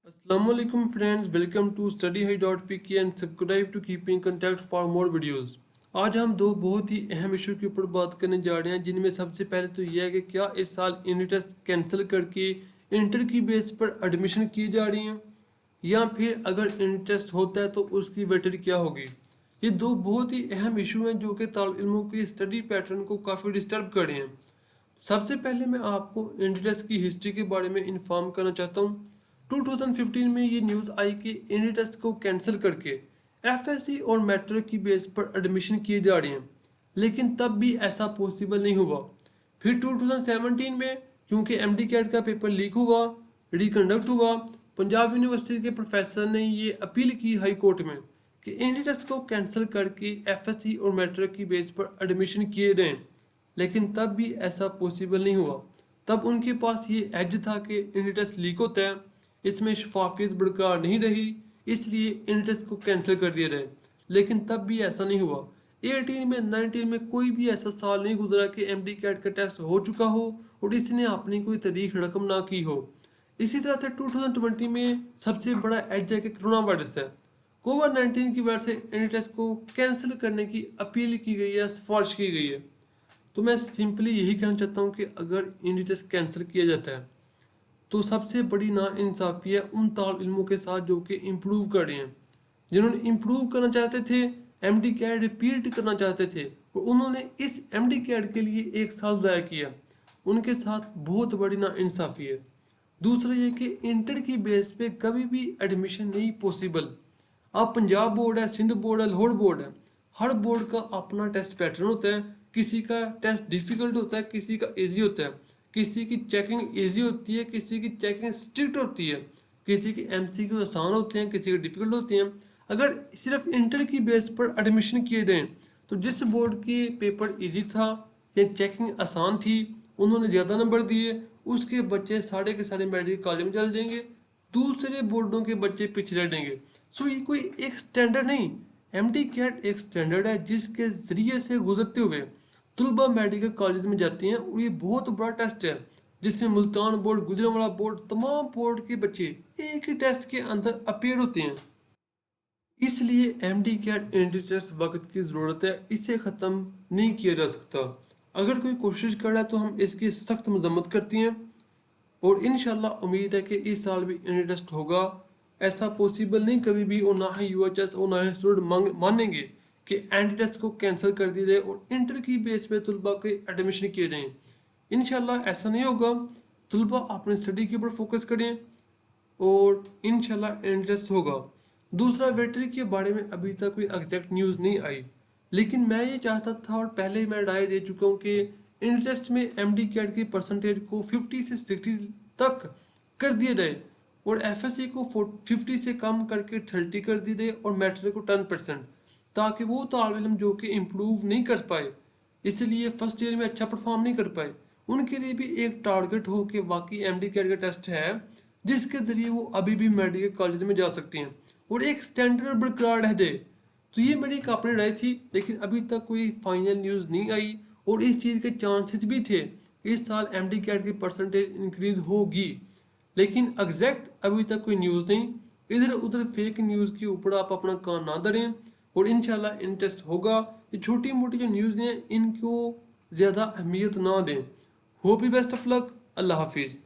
Assalamu alaikum friends, welcome to studyhigh.pk and subscribe to keep in contact for more videos. आज हम दो बहुत ही अहम इशू के ऊपर बात करने जा रहे हैं, जिनमें सबसे पहले तो यह है कि क्या इस साल यूनिट टेस्ट कैंसिल करके इंटर की बेस पर एडमिशन की जा रही हैं, या फिर अगर यूनिट टेस्ट होता है तो उसकी वेटेज क्या होगी। ये दो बहुत ही अहम इशू हैं जो कि तालिब इल्मों के स्टडी पैटर्न को काफ़ी डिस्टर्ब कर रहे हैं। सबसे पहले मैं आपको यूनिट टेस्ट की हिस्ट्री के बारे में इन्फॉर्म करना चाहता हूँ। 2015 में ये न्यूज़ आई कि यूनिट टेस्ट को कैंसिल करके एफएससी और मैट्रिक की बेस पर एडमिशन किए जा रहे हैं, लेकिन तब भी ऐसा पॉसिबल नहीं हुआ। फिर 2017 में क्योंकि एमडी कैट का पेपर लीक हुआ, रिकंडक्ट हुआ, पंजाब यूनिवर्सिटी के प्रोफेसर ने ये अपील की हाई कोर्ट में कि यूनिट टेस्ट को कैंसिल करके एफएससी और मैट्रिक की बेस पर एडमिशन किए गए, लेकिन तब भी ऐसा पॉसिबल नहीं हुआ। तब उनके पास ये एज था कि यूनिट टेस्ट लीक होता है, इसमें शफाफियत बरकरार नहीं रही, इसलिए यूनिट टेस्ट को कैंसिल कर दिया रहे, लेकिन तब भी ऐसा नहीं हुआ। 18 में 19 में कोई भी ऐसा साल नहीं गुजरा कि एमडी कैट का टेस्ट हो चुका हो और इसने अपनी कोई तारीख रकम ना की हो। इसी तरह से 2020 में सबसे बड़ा एज है कि कोरोना वायरस है। कोविड-19 की वजह से यूनिट टेस्ट को कैंसिल करने की अपील की गई है, सिफारिश की गई है। तो मैं सिंपली यही कहना चाहता हूँ कि अगर यूनिट टेस्ट कैंसिल किया जाता है तो सबसे बड़ी नाइंसाफ़ी है उन तालिब इल्मों के साथ जो कि इम्प्रूव कर रहे हैं, जिन्होंने इम्प्रूव करना चाहते थे, एमडी कैट रिपीट करना चाहते थे और उन्होंने इस एमडी कैट के लिए एक साल ज़ाया किया। उनके साथ बहुत बड़ी नाइंसाफ़ी है। दूसरा ये कि इंटर की बेस पे कभी भी एडमिशन नहीं पॉसिबल। अब पंजाब बोर्ड है, सिंध बोर्ड है, लाहौर बोर्ड है, हर बोर्ड का अपना टेस्ट पैटर्न होता है। किसी का टेस्ट डिफ़िकल्ट होता है, किसी का ईजी होता है, किसी की चेकिंग इजी होती है, किसी की चेकिंग स्ट्रिक्ट होती है, किसी की एमसीक्यू आसान होते हैं, किसी के डिफिकल्ट होते हैं। अगर सिर्फ इंटर की बेस पर एडमिशन किए गए तो जिस बोर्ड के पेपर इजी था या चेकिंग आसान थी, उन्होंने ज़्यादा नंबर दिए, उसके बच्चे सारे के सारे मेडिकल कॉलेज में चल जाएंगे, दूसरे बोर्डों के बच्चे पीछे रह जाएंगे। सो ये कोई एक स्टैंडर्ड नहीं, एमडी कैट एक स्टैंडर्ड है जिसके ज़रिए से गुजरते हुए तुलबा मेडिकल कॉलेज में जाती हैं और ये बहुत बड़ा टेस्ट है जिसमें मुल्तान बोर्ड, गुजरांवाला बोर्ड, तमाम बोर्ड के बच्चे एक ही टेस्ट के अंदर अपीयर होते हैं। इसलिए एमडी कैट एंट्री टेस्ट वक्त की ज़रूरत है, इसे ख़त्म नहीं किया जा सकता। अगर कोई कोशिश कर रहा है तो हम इसकी सख्त मजम्मत करती हैं और इंशाल्लाह उम्मीद है कि इस साल भी एंट्री टेस्ट होगा। ऐसा पॉसिबल नहीं कभी भी, और ना ही यूएचएस और ना ही स्टूडेंट मानेंगे कि एंट्री टेस्ट को कैंसिल कर दिए जाए और इंटर की बेस पे तुलबा के एडमिशन किए जाएँ। इंशाल्लाह ऐसा नहीं होगा। तुलबा अपने स्टडी के ऊपर फोकस करें और इंशाल्लाह इंटरेस्ट होगा। दूसरा, वेटरी के बारे में अभी तक कोई एग्जैक्ट न्यूज़ नहीं आई, लेकिन मैं ये चाहता था और पहले मैं राय दे चुका हूँ कि इंटरेस्ट में एमडी कैट की परसेंटेज को 50 से 60 तक कर दिया जाए और एफएससी को 50 से कम करके 30 कर दी जाए और मैट्रिक को 10%, ताकि वो तालिब इल्म जो कि इम्प्रूव नहीं कर पाए, इसलिए फर्स्ट ईयर में अच्छा परफॉर्म नहीं कर पाए, उनके लिए भी एक टारगेट हो कि वाकई एमडी कैट का टेस्ट है जिसके ज़रिए वो अभी भी मेडिकल कॉलेज में जा सकते हैं और एक स्टैंडर्ड बरकरार रह जाए। तो ये मेरी एक अपनी राय थी, लेकिन अभी तक कोई फाइनल न्यूज़ नहीं आई और इस चीज़ के चांसेस भी थे इस साल एमडी कैट की परसेंटेज इंक्रीज होगी, लेकिन एग्जैक्ट अभी तक कोई न्यूज़ नहीं। इधर उधर फेक न्यूज़ के ऊपर आप अपना कान ना धरें और इंशाल्लाह इंटरेस्ट होगा। ये छोटी मोटी जो न्यूज़ हैं इनको ज़्यादा अहमियत ना दें। Hope you best of luck. अल्लाह हाफिज़।